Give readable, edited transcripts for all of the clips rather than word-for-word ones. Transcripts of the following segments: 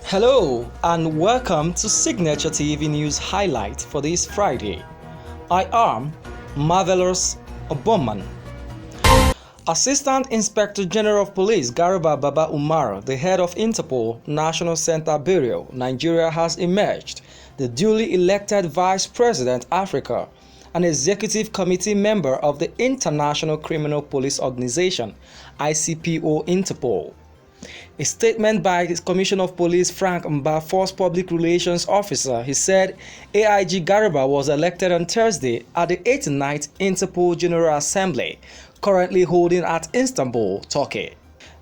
Hello and welcome to Signature TV News Highlight for this Friday. I am Marvelous Oboman. Assistant Inspector General of Police Garba Baba Umar, the head of Interpol National Center Bureau, Nigeria, has emerged the duly elected Vice President Africa, an executive committee member of the International Criminal Police Organization, ICPO Interpol. A statement by his Commissioner of Police Frank Mbafor's public relations officer, he said AIG Garba was elected on Thursday at the 89th Interpol General Assembly, currently holding at Istanbul, Turkey.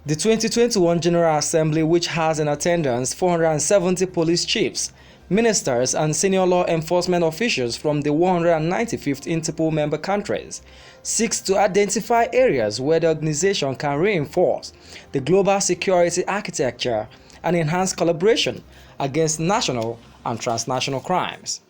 The 2021 General Assembly, which has in attendance 470 police chiefs, ministers and senior law enforcement officials from the 195th Interpol member countries, seeks to identify areas where the organization can reinforce the global security architecture and enhance collaboration against national and transnational crimes.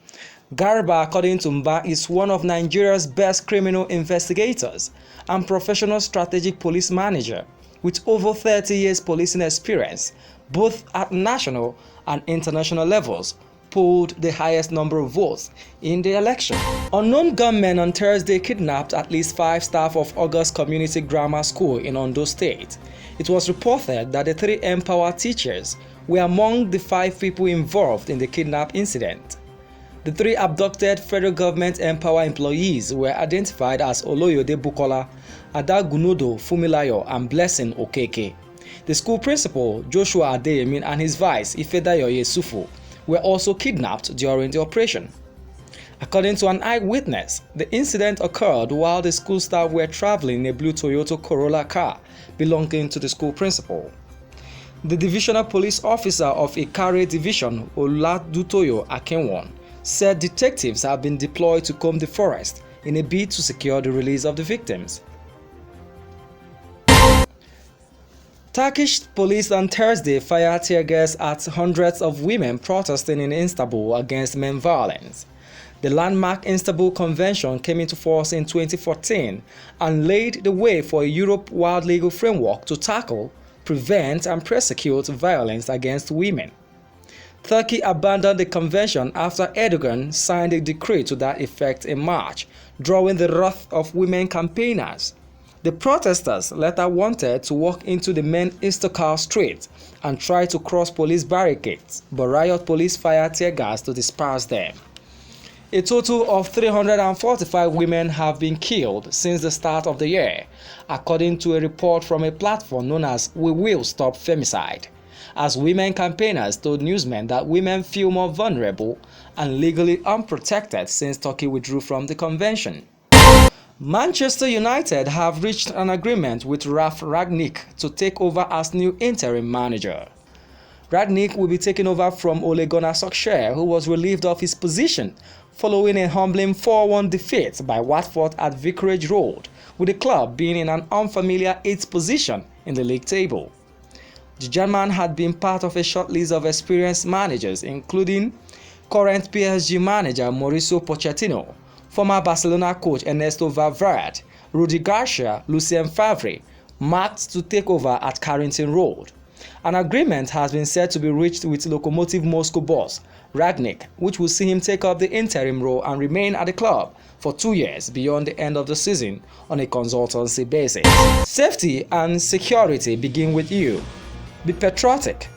Garba, according to Mba, is one of Nigeria's best criminal investigators and professional strategic police manager with over 30 years policing experience, both at national and international levels, polled the highest number of votes in the election. Unknown gunmen on Thursday kidnapped at least 5 staff of August Community Grammar School in Ondo State. It was reported that the 3 Empower teachers were among the 5 people involved in the kidnap incident. The 3 abducted federal government Empower employees were identified as Oloyode Bukola, Adagunodo Fumilayo, and Blessing Okeke. The school principal, Joshua Adeyemin, and his vice, Ifedayo Yesufu, were also kidnapped during the operation. According to an eyewitness, the incident occurred while the school staff were traveling in a blue Toyota Corolla car belonging to the school principal. The divisional police officer of Ikare Division, Oladutoyo Akinwon, said detectives have been deployed to comb the forest in a bid to secure the release of the victims. Turkish police on Thursday fired tear gas at hundreds of women protesting in Istanbul against men violence. The landmark Istanbul Convention came into force in 2014 and laid the way for a Europe-wide legal framework to tackle, prevent, and prosecute violence against women. Turkey abandoned the convention after Erdogan signed a decree to that effect in March, drawing the wrath of women campaigners. The protesters later wanted to walk into the main Istiklal Street and try to cross police barricades, but riot police fired tear gas to disperse them. A total of 345 women have been killed since the start of the year, according to a report from a platform known as We Will Stop Femicide, as women campaigners told newsmen that women feel more vulnerable and legally unprotected since Turkey withdrew from the convention. Manchester United have reached an agreement with Ralf Rangnick to take over as new interim manager. Rangnick will be taking over from Ole Gunnar Solskjaer, who was relieved of his position following a humbling 4-1 defeat by Watford at Vicarage Road, with the club being in an unfamiliar 8th position in the league table. The German had been part of a short list of experienced managers, including current PSG manager Mauricio Pochettino, former Barcelona coach Ernesto Valverde, Rudi Garcia, Lucien Favre, marked to take over at Carrington Road. An agreement has been said to be reached with Lokomotiv Moscow boss Rangnick, which will see him take up the interim role and remain at the club for 2 years beyond the end of the season on a consultancy basis. Safety and security begin with you. Be patriotic,